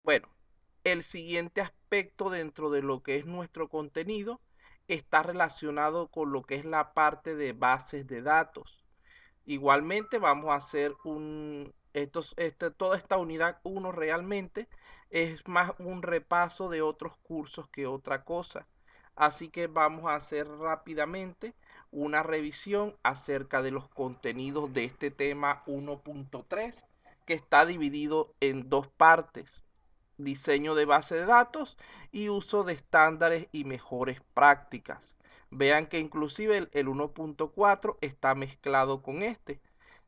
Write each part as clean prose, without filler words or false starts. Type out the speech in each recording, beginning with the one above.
Bueno, el siguiente aspecto dentro de lo que es nuestro contenido está relacionado con lo que es la parte de bases de datos. Igualmente vamos a hacer toda esta unidad uno realmente es más un repaso de otros cursos que otra cosa. Así que vamos a hacer rápidamente una revisión acerca de los contenidos de este tema 1.3, que está dividido en dos partes: diseño de base de datos y uso de estándares y mejores prácticas. Vean que inclusive el 1.4 está mezclado con este,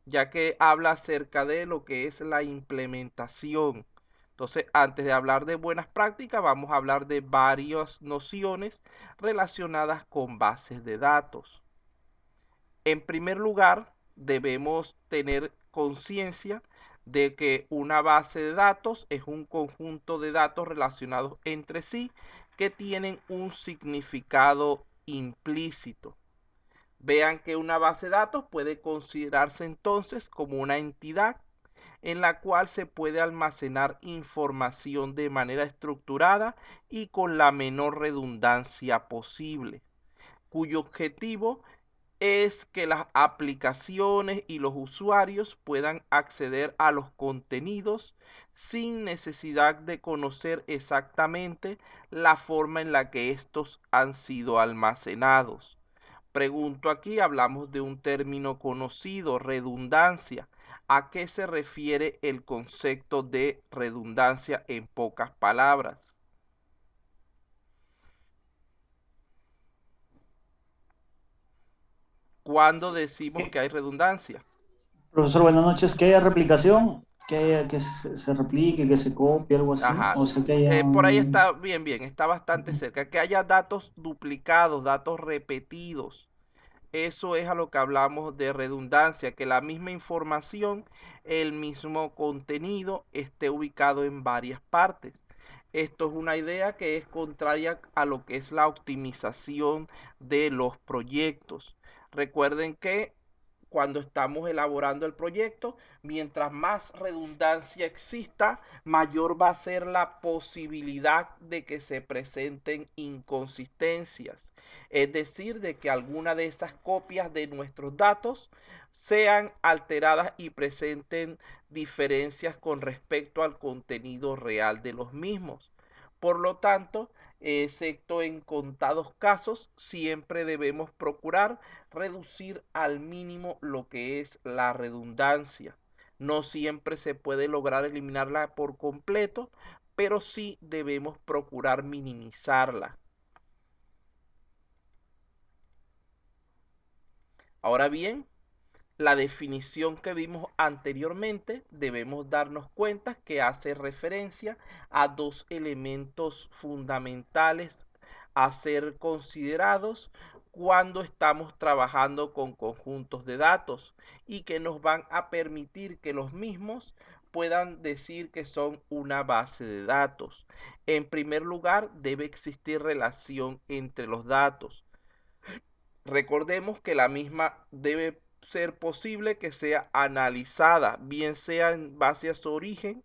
ya que habla acerca de lo que es la implementación. Entonces, antes de hablar de buenas prácticas, vamos a hablar de varias nociones relacionadas con bases de datos. En primer lugar, debemos tener conciencia de que una base de datos es un conjunto de datos relacionados entre sí que tienen un significado implícito. Vean que una base de datos puede considerarse entonces como una entidad en la cual se puede almacenar información de manera estructurada y con la menor redundancia posible, cuyo objetivo es que las aplicaciones y los usuarios puedan acceder a los contenidos sin necesidad de conocer exactamente la forma en la que estos han sido almacenados. Pregunto aquí, hablamos de un término conocido, redundancia. ¿A qué se refiere el concepto de redundancia en pocas palabras? ¿Cuándo decimos que hay redundancia? Profesor, buenas noches. ¿Que haya replicación? ¿Que haya que se replique, que se copie, algo así? Ajá. O sea, que haya Por ahí un... está bien, está bastante cerca. Que haya datos duplicados, datos repetidos. Eso es a lo que hablamos de redundancia, que la misma información, el mismo contenido esté ubicado en varias partes. Esto es una idea que es contraria a lo que es la optimización de los proyectos. Recuerden que cuando estamos elaborando el proyecto, mientras más redundancia exista, mayor va a ser la posibilidad de que se presenten inconsistencias. Es decir, de que alguna de esas copias de nuestros datos sean alteradas y presenten diferencias con respecto al contenido real de los mismos. Por lo tanto, excepto en contados casos, siempre debemos procurar reducir al mínimo lo que es la redundancia. No siempre se puede lograr eliminarla por completo, pero sí debemos procurar minimizarla. Ahora bien, la definición que vimos anteriormente, debemos darnos cuenta que hace referencia a dos elementos fundamentales a ser considerados cuando estamos trabajando con conjuntos de datos y que nos van a permitir que los mismos puedan decir que son una base de datos. En primer lugar, debe existir relación entre los datos. Recordemos que la misma debe ser posible que sea analizada, bien sea en base a su origen,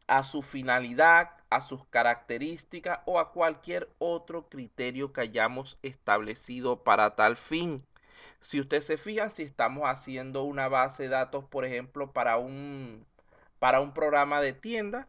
a su finalidad, a sus características o a cualquier otro criterio que hayamos establecido para tal fin. Si usted se fija, si estamos haciendo una base de datos, por ejemplo, para un programa de tienda,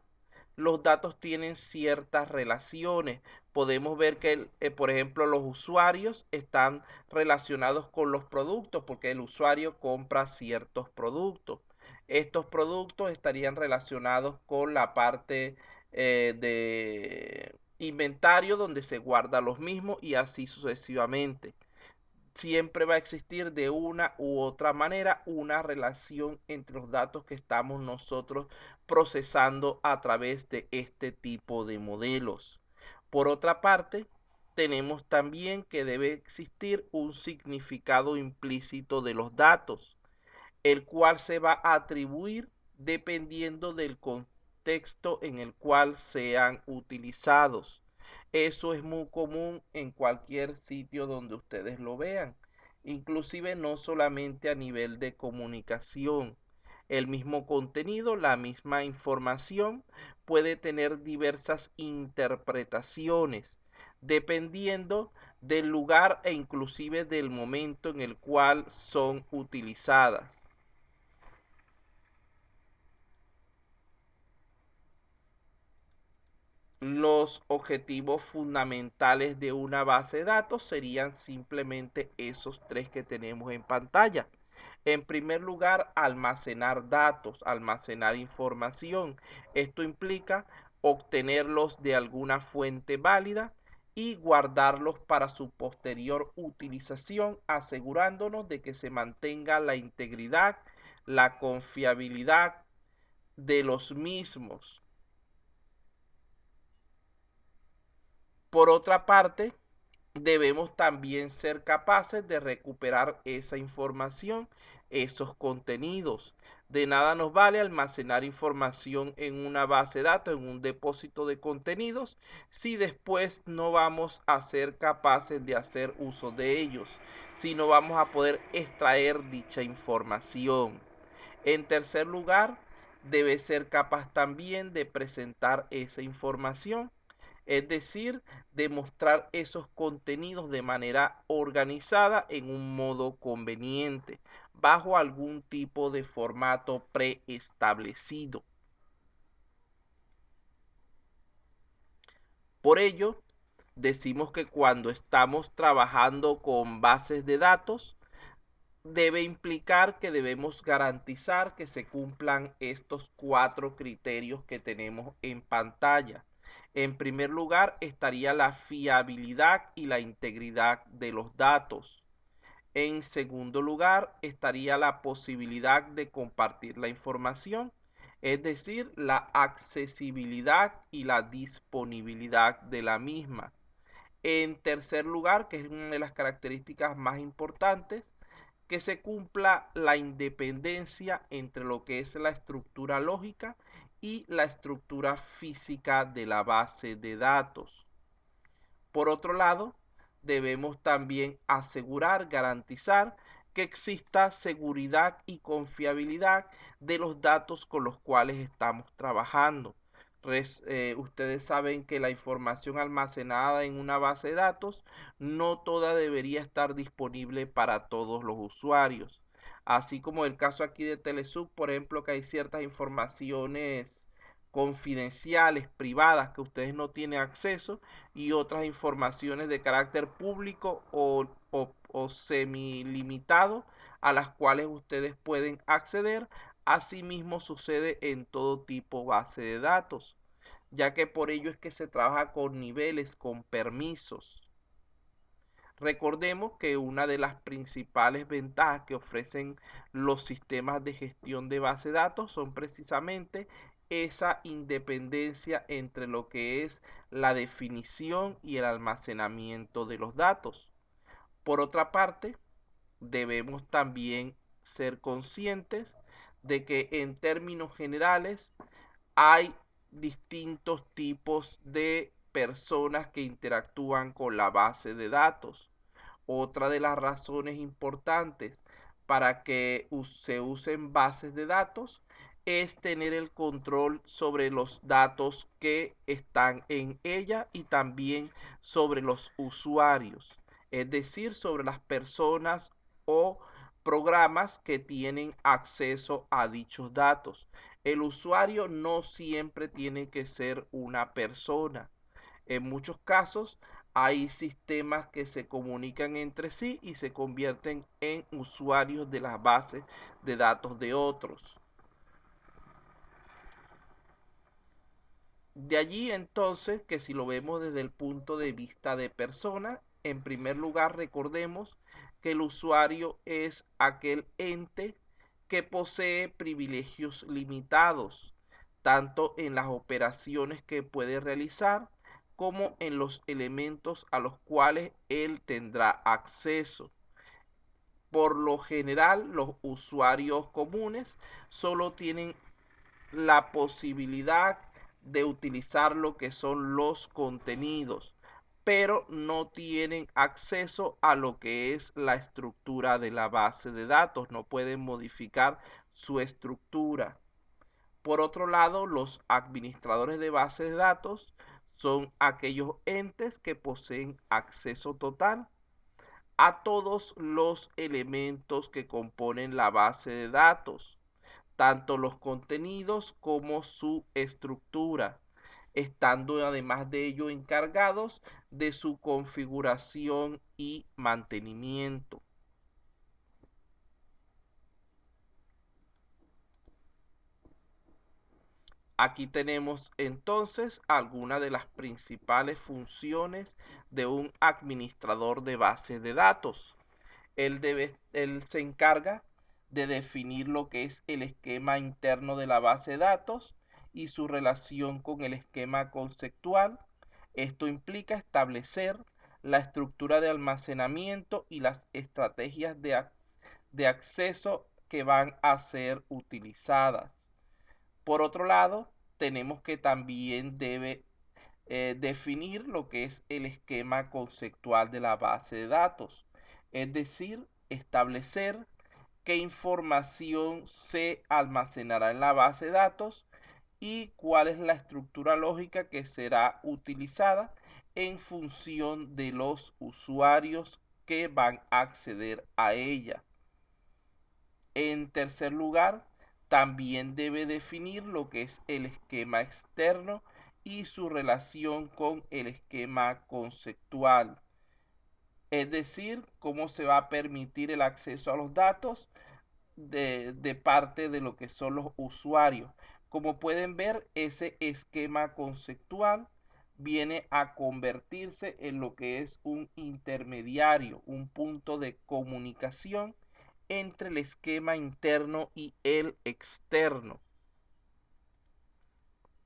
los datos tienen ciertas relaciones. Podemos ver que, por ejemplo, los usuarios están relacionados con los productos porque el usuario compra ciertos productos. Estos productos estarían relacionados con la parte de inventario donde se guarda los mismos y así sucesivamente. Siempre va a existir de una u otra manera una relación entre los datos que estamos nosotros procesando a través de este tipo de modelos. Por otra parte, tenemos también que debe existir un significado implícito de los datos, el cual se va a atribuir dependiendo del contexto en el cual sean utilizados. Eso es muy común en cualquier sitio donde ustedes lo vean, inclusive no solamente a nivel de comunicación. El mismo contenido, la misma información puede tener diversas interpretaciones dependiendo del lugar e inclusive del momento en el cual son utilizadas. Los objetivos fundamentales de una base de datos serían simplemente esos tres que tenemos en pantalla. En primer lugar, almacenar datos, almacenar información. Esto implica obtenerlos de alguna fuente válida y guardarlos para su posterior utilización, asegurándonos de que se mantenga la integridad, la confiabilidad de los mismos. Por otra parte, debemos también ser capaces de recuperar esa información, esos contenidos. De nada nos vale almacenar información en una base de datos, en un depósito de contenidos, si después no vamos a ser capaces de hacer uso de ellos, si no vamos a poder extraer dicha información. En tercer lugar, debe ser capaz también de presentar esa información, es decir, demostrar esos contenidos de manera organizada en un modo conveniente, bajo algún tipo de formato preestablecido. Por ello, decimos que cuando estamos trabajando con bases de datos, debe implicar que debemos garantizar que se cumplan estos 4 criterios que tenemos en pantalla. En primer lugar, estaría la fiabilidad y la integridad de los datos. En segundo lugar, estaría la posibilidad de compartir la información, es decir, la accesibilidad y la disponibilidad de la misma. En tercer lugar, que es una de las características más importantes, que se cumpla la independencia entre lo que es la estructura lógica y la estructura física de la base de datos. Por otro lado, debemos también asegurar, garantizar que exista seguridad y confiabilidad de los datos con los cuales estamos trabajando. Ustedes saben que la información almacenada en una base de datos no toda debería estar disponible para todos los usuarios. Así como el caso aquí de Telesub, por ejemplo, que hay ciertas informaciones confidenciales, privadas, que ustedes no tienen acceso, y otras informaciones de carácter público o semilimitado a las cuales ustedes pueden acceder. Asimismo sucede en todo tipo de base de datos, ya que por ello es que se trabaja con niveles, con permisos. Recordemos que una de las principales ventajas que ofrecen los sistemas de gestión de base de datos son precisamente esa independencia entre lo que es la definición y el almacenamiento de los datos. Por otra parte, debemos también ser conscientes de que en términos generales hay distintos tipos de personas que interactúan con la base de datos. Otra de las razones importantes para que se usen bases de datos es tener el control sobre los datos que están en ella y también sobre los usuarios, es decir, sobre las personas o programas que tienen acceso a dichos datos. El usuario no siempre tiene que ser una persona. En muchos casos hay sistemas que se comunican entre sí y se convierten en usuarios de las bases de datos de otros. De allí entonces que si lo vemos desde el punto de vista de persona, en primer lugar recordemos que el usuario es aquel ente que posee privilegios limitados, tanto en las operaciones que puede realizar como en los elementos a los cuales él tendrá acceso. Por lo general, los usuarios comunes solo tienen la posibilidad de utilizar lo que son los contenidos, pero no tienen acceso a lo que es la estructura de la base de datos, no pueden modificar su estructura. Por otro lado, los administradores de bases de datos son aquellos entes que poseen acceso total a todos los elementos que componen la base de datos, tanto los contenidos como su estructura, estando además de ello encargados de su configuración y mantenimiento. Aquí tenemos entonces algunas de las principales funciones de un administrador de bases de datos. Él se encarga de definir lo que es el esquema interno de la base de datos y su relación con el esquema conceptual. Esto implica establecer la estructura de almacenamiento y las estrategias de acceso que van a ser utilizadas. Por otro lado, tenemos que también debe definir lo que es el esquema conceptual de la base de datos, es decir, establecer qué información se almacenará en la base de datos y cuál es la estructura lógica que será utilizada en función de los usuarios que van a acceder a ella. En tercer lugar, también debe definir lo que es el esquema externo y su relación con el esquema conceptual, es decir, cómo se va a permitir el acceso a los datos de parte de lo que son los usuarios. Como pueden ver, ese esquema conceptual viene a convertirse en lo que es un intermediario, un punto de comunicación entre el esquema interno y el externo.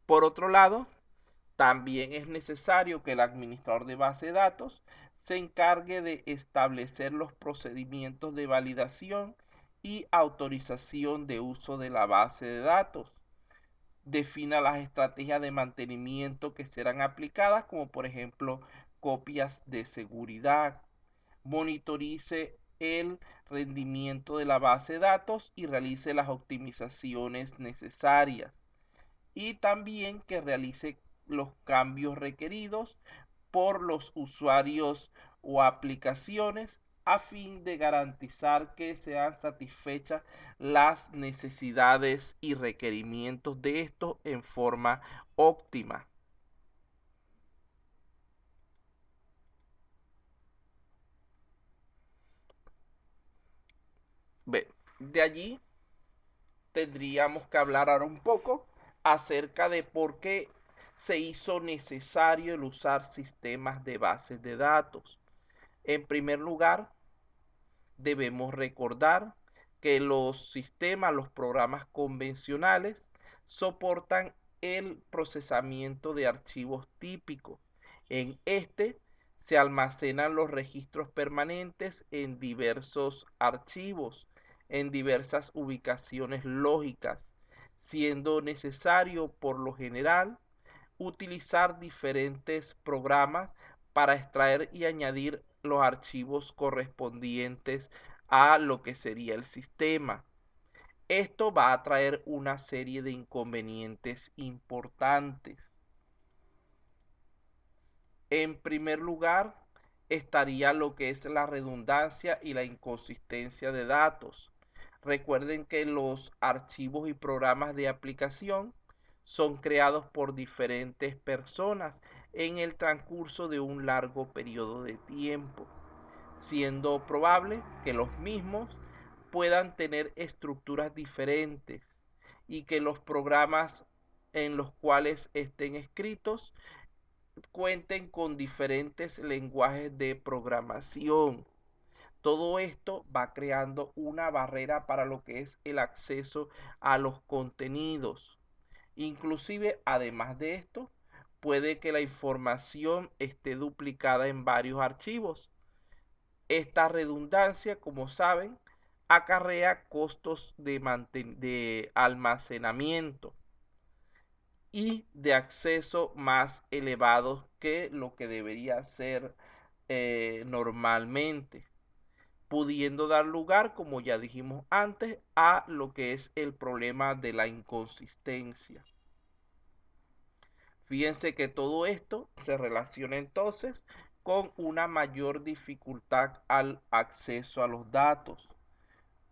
Por otro lado, también es necesario que el administrador de base de datos se encargue de establecer los procedimientos de validación y autorización de uso de la base de datos. Defina las estrategias de mantenimiento que serán aplicadas, como por ejemplo copias de seguridad. Monitorice el rendimiento de la base de datos y realice las optimizaciones necesarias. Y también que realice los cambios requeridos por los usuarios o aplicaciones a fin de garantizar que sean satisfechas las necesidades y requerimientos de estos en forma óptima. De allí tendríamos que hablar ahora un poco acerca de por qué se hizo necesario el usar sistemas de bases de datos. En primer lugar, debemos recordar que los sistemas, los programas convencionales, soportan el procesamiento de archivos típicos. En este se almacenan los registros permanentes en diversos archivos, en diversas ubicaciones lógicas, siendo necesario por lo general utilizar diferentes programas para extraer y añadir los archivos correspondientes a lo que sería el sistema. Esto va a traer una serie de inconvenientes importantes. En primer lugar, estaría lo que es la redundancia y la inconsistencia de datos. Recuerden que los archivos y programas de aplicación son creados por diferentes personas en el transcurso de un largo periodo de tiempo, siendo probable que los mismos puedan tener estructuras diferentes y que los programas en los cuales estén escritos cuenten con diferentes lenguajes de programación. Todo esto va creando una barrera para lo que es el acceso a los contenidos. Inclusive, además de esto, puede que la información esté duplicada en varios archivos. Esta redundancia, como saben, acarrea costos de almacenamiento y de acceso más elevados que lo que debería ser normalmente. pudiendo dar lugar, como ya dijimos antes, a lo que es el problema de la inconsistencia. Fíjense que todo esto se relaciona entonces con una mayor dificultad al acceso a los datos.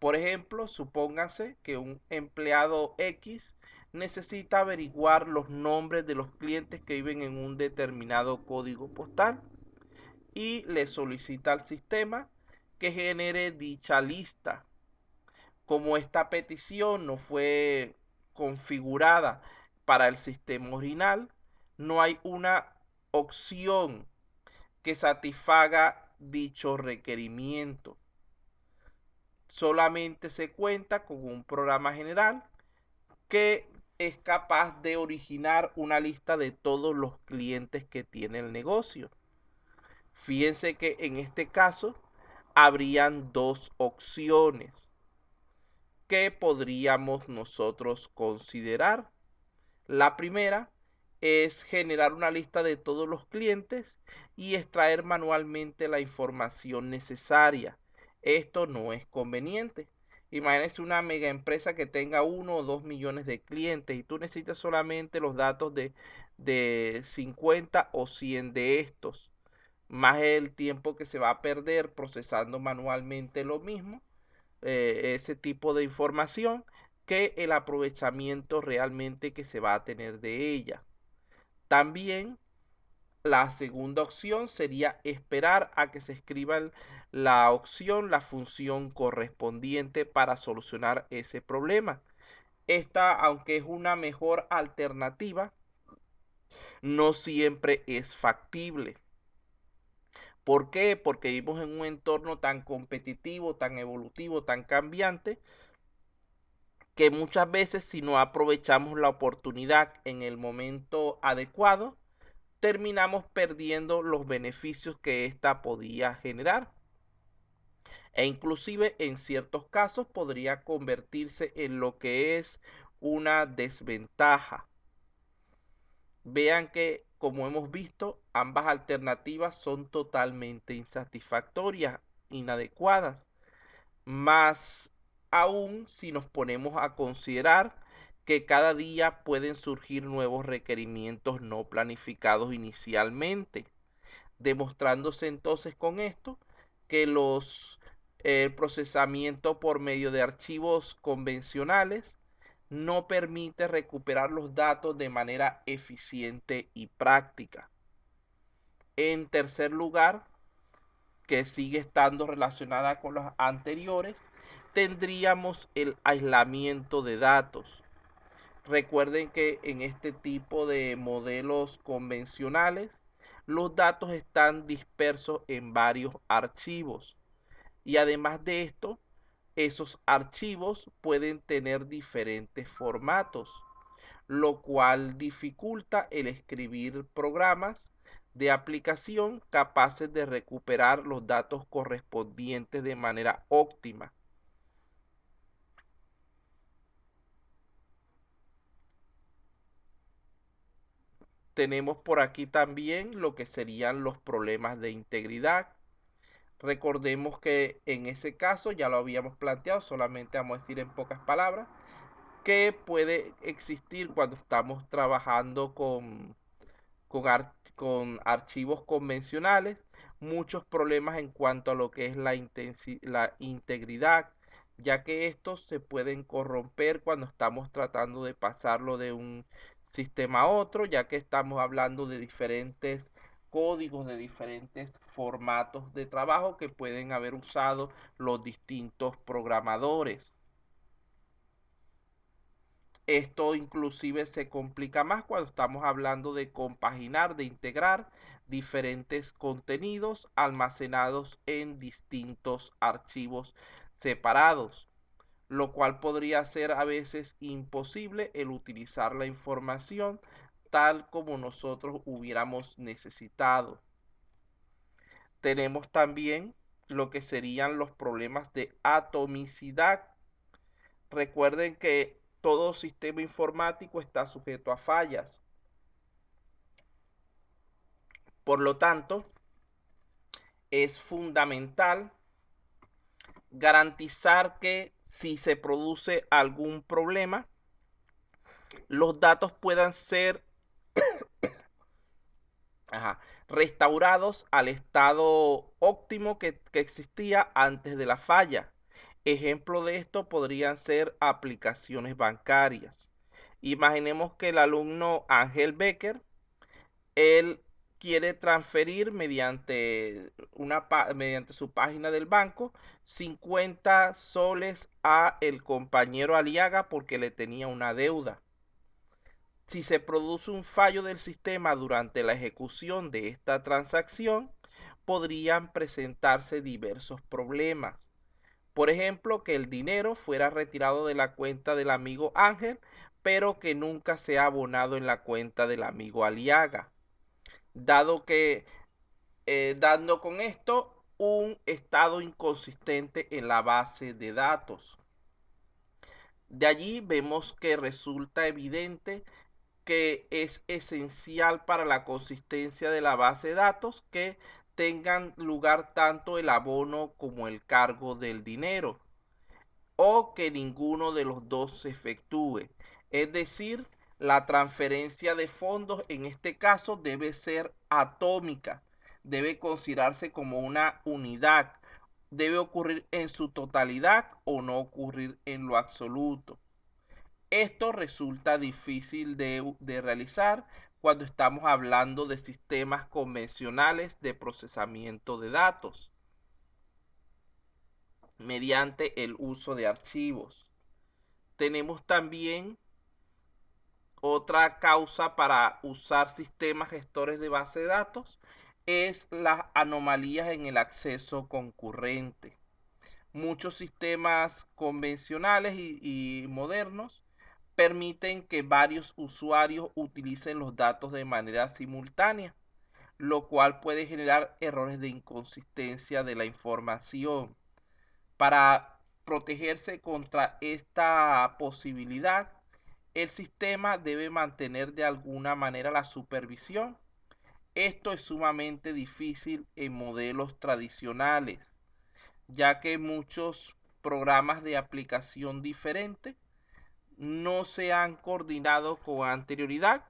Por ejemplo, supóngase que un empleado X necesita averiguar los nombres de los clientes que viven en un determinado código postal y le solicita al sistema que genere dicha lista. Como esta petición no fue configurada para el sistema original, no hay una opción que satisfaga dicho requerimiento. Solamente se cuenta con un programa general que es capaz de originar una lista de todos los clientes que tiene el negocio. Fíjense que en este caso habrían dos opciones que podríamos nosotros considerar. La primera es generar una lista de todos los clientes y extraer manualmente la información necesaria. Esto no es conveniente. Imagínense una mega empresa que tenga 1 o 2 millones de clientes y tú necesitas solamente los datos de 50 o 100 de estos, más el tiempo que se va a perder procesando manualmente lo mismo, ese tipo de información, que el aprovechamiento realmente que se va a tener de ella. También la segunda opción sería esperar a que se escriba la función correspondiente para solucionar ese problema. Esta, aunque es una mejor alternativa, no siempre es factible. ¿Por qué? Porque vivimos en un entorno tan competitivo, tan evolutivo, tan cambiante, que muchas veces si no aprovechamos la oportunidad en el momento adecuado, terminamos perdiendo los beneficios que ésta podía generar. E inclusive en ciertos casos podría convertirse en lo que es una desventaja. Vean que, como hemos visto, ambas alternativas son totalmente insatisfactorias, inadecuadas. Más aún si nos ponemos a considerar que cada día pueden surgir nuevos requerimientos no planificados inicialmente, demostrándose entonces con esto que el procesamiento por medio de archivos convencionales no permite recuperar los datos de manera eficiente y práctica. En tercer lugar, que sigue estando relacionada con los anteriores, tendríamos el aislamiento de datos. Recuerden que en este tipo de modelos convencionales, los datos están dispersos en varios archivos. Y además de esto, esos archivos pueden tener diferentes formatos, lo cual dificulta el escribir programas de aplicación capaces de recuperar los datos correspondientes de manera óptima. Tenemos por aquí también lo que serían los problemas de integridad. Recordemos que en ese caso ya lo habíamos planteado, solamente vamos a decir en pocas palabras, que puede existir cuando estamos trabajando con archivos convencionales, muchos problemas en cuanto a lo que es la integridad, ya que estos se pueden corromper cuando estamos tratando de pasarlo de un sistema a otro, ya que estamos hablando de diferentes códigos, de diferentes formatos de trabajo que pueden haber usado los distintos programadores. Esto inclusive se complica más cuando estamos hablando de compaginar, de integrar diferentes contenidos almacenados en distintos archivos separados, lo cual podría ser a veces imposible el utilizar la información tal como nosotros hubiéramos necesitado. Tenemos también lo que serían los problemas de atomicidad. Recuerden que todo sistema informático está sujeto a fallas. Por lo tanto, es fundamental garantizar que si se produce algún problema, los datos puedan ser restaurados al estado óptimo que existía antes de la falla. Ejemplo de esto podrían ser aplicaciones bancarias. Imaginemos que el alumno Ángel Becker, él quiere transferir mediante su página del banco 50 soles a el compañero Aliaga porque le tenía una deuda. Si se produce un fallo del sistema durante la ejecución de esta transacción, podrían presentarse diversos problemas. Por ejemplo, que el dinero fuera retirado de la cuenta del amigo Ángel, pero que nunca sea abonado en la cuenta del amigo Aliaga, dando con esto un estado inconsistente en la base de datos. De allí vemos que resulta evidente que es esencial para la consistencia de la base de datos que tengan lugar tanto el abono como el cargo del dinero, o que ninguno de los dos se efectúe. Es decir, la transferencia de fondos en este caso debe ser atómica, debe considerarse como una unidad, debe ocurrir en su totalidad o no ocurrir en lo absoluto. Esto resulta difícil de realizar cuando estamos hablando de sistemas convencionales de procesamiento de datos mediante el uso de archivos. Tenemos también otra causa para usar sistemas gestores de base de datos, es las anomalías en el acceso concurrente. Muchos sistemas convencionales y modernos permiten que varios usuarios utilicen los datos de manera simultánea, lo cual puede generar errores de inconsistencia de la información. Para protegerse contra esta posibilidad, el sistema debe mantener de alguna manera la supervisión. Esto es sumamente difícil en modelos tradicionales, ya que muchos programas de aplicación diferentes no se han coordinado con anterioridad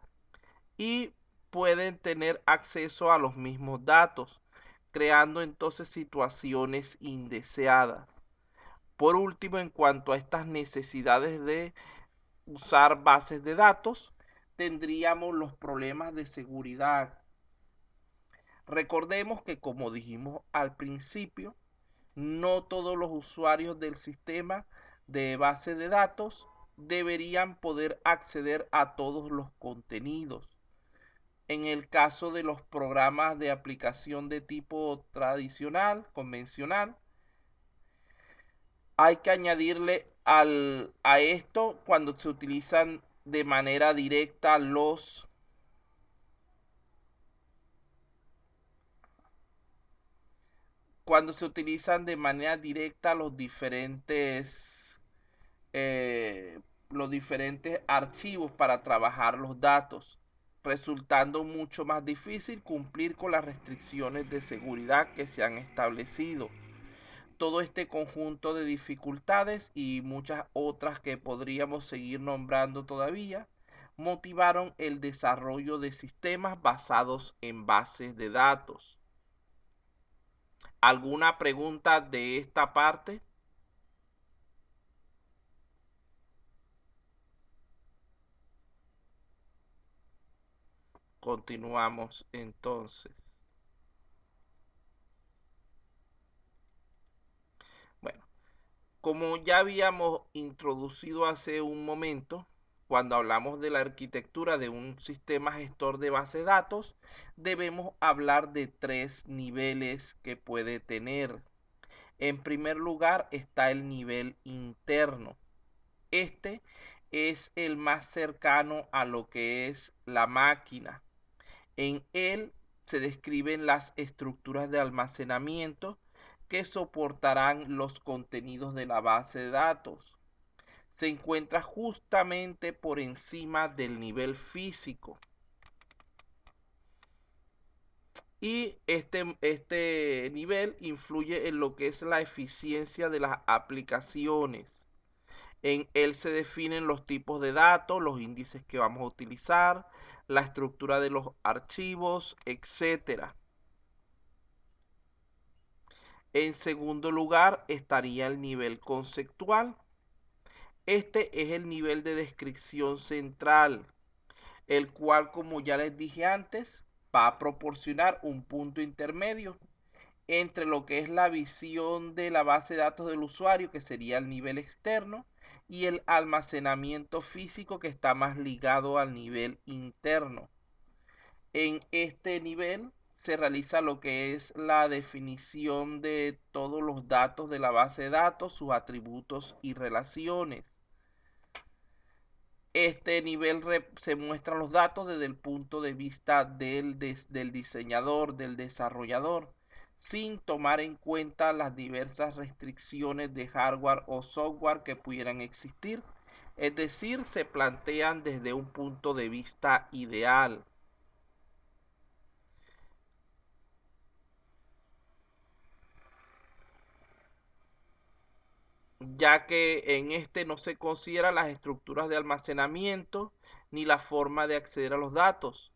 y pueden tener acceso a los mismos datos, creando entonces situaciones indeseadas. Por último, en cuanto a estas necesidades de usar bases de datos, tendríamos los problemas de seguridad. Recordemos que, como dijimos al principio, no todos los usuarios del sistema de base de datos deberían poder acceder a todos los contenidos. En el caso de los programas de aplicación de tipo tradicional, convencional, hay que añadirle a esto cuando se utilizan de manera directa eh, los diferentes archivos para trabajar los datos, resultando mucho más difícil cumplir con las restricciones de seguridad que se han establecido. Todo este conjunto de dificultades y muchas otras que podríamos seguir nombrando todavía, motivaron el desarrollo de sistemas basados en bases de datos. ¿Alguna pregunta de esta parte? Continuamos entonces. Bueno, como ya habíamos introducido hace un momento, cuando hablamos de la arquitectura de un sistema gestor de base de datos, debemos hablar de tres niveles que puede tener. En primer lugar está el nivel interno. Este es el más cercano a lo que es la máquina. En él se describen las estructuras de almacenamiento que soportarán los contenidos de la base de datos. Se encuentra justamente por encima del nivel físico. Y este nivel influye en lo que es la eficiencia de las aplicaciones. En él se definen los tipos de datos, los índices que vamos a utilizar, la estructura de los archivos, etc. En segundo lugar estaría el nivel conceptual. Este es el nivel de descripción central, el cual, como ya les dije antes, va a proporcionar un punto intermedio entre lo que es la visión de la base de datos del usuario, que sería el nivel externo, y el almacenamiento físico, que está más ligado al nivel interno. En este nivel se realiza lo que es la definición de todos los datos de la base de datos, sus atributos y relaciones. Este nivel se muestran los datos desde el punto de vista del diseñador, del desarrollador, sin tomar en cuenta las diversas restricciones de hardware o software que pudieran existir. Es decir, se plantean desde un punto de vista ideal. Ya que en este no se consideran las estructuras de almacenamiento ni la forma de acceder a los datos,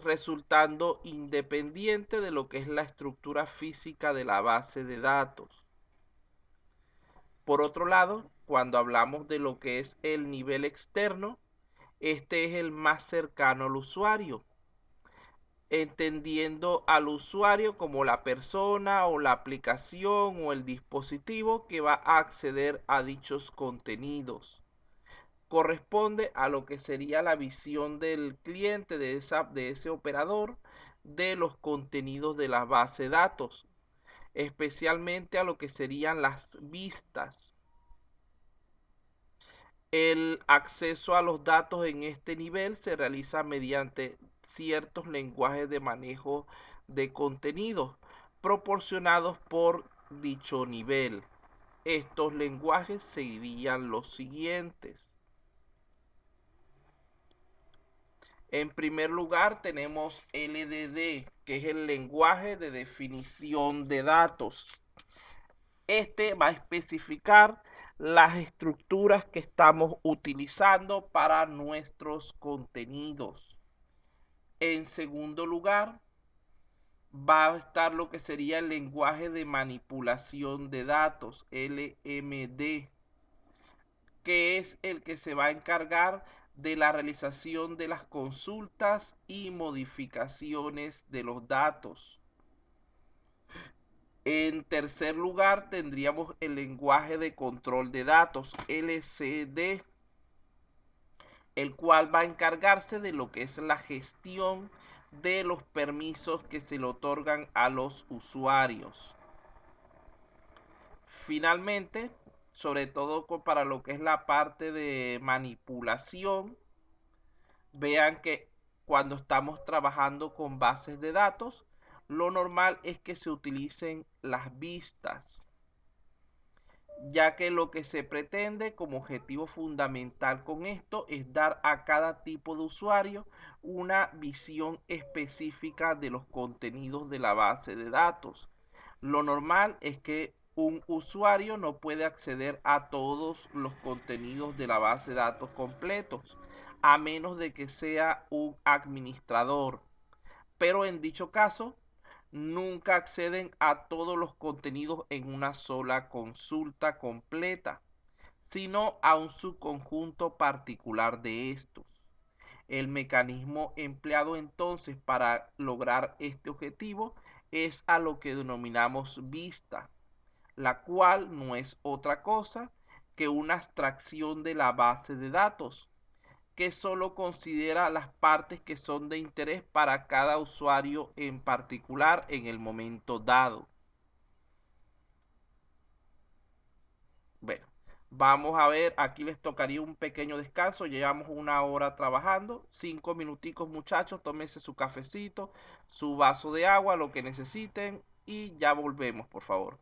resultando independiente de lo que es la estructura física de la base de datos. Por otro lado, cuando hablamos de lo que es el nivel externo, este es el más cercano al usuario, entendiendo al usuario como la persona o la aplicación o el dispositivo que va a acceder a dichos contenidos. Corresponde a lo que sería la visión del cliente de ese operador de los contenidos de la base de datos, especialmente a lo que serían las vistas. El acceso a los datos en este nivel se realiza mediante ciertos lenguajes de manejo de contenidos proporcionados por dicho nivel. Estos lenguajes serían los siguientes. En primer lugar tenemos LDD, que es el lenguaje de definición de datos. Este va a especificar las estructuras que estamos utilizando para nuestros contenidos. En segundo lugar, va a estar lo que sería el lenguaje de manipulación de datos, LMD, que es el que se va a encargar de la realización de las consultas y modificaciones de los datos. En tercer lugar, tendríamos el lenguaje de control de datos, LCD, el cual va a encargarse de lo que es la gestión de los permisos que se le otorgan a los usuarios. Finalmente, sobre todo para lo que es la parte de manipulación, vean que cuando estamos trabajando con bases de datos, lo normal es que se utilicen las vistas, ya que lo que se pretende como objetivo fundamental con esto es dar a cada tipo de usuario una visión específica de los contenidos de la base de datos. Lo normal es que un usuario no puede acceder a todos los contenidos de la base de datos completos, a menos de que sea un administrador. Pero en dicho caso, nunca acceden a todos los contenidos en una sola consulta completa, sino a un subconjunto particular de estos. El mecanismo empleado entonces para lograr este objetivo es a lo que denominamos vista, la cual no es otra cosa que una abstracción de la base de datos, que solo considera las partes que son de interés para cada usuario en particular en el momento dado. Bueno, vamos a ver, aquí les tocaría un pequeño descanso, llevamos una hora trabajando, 5 minuticos muchachos, tómense su cafecito, su vaso de agua, lo que necesiten y ya volvemos, por favor.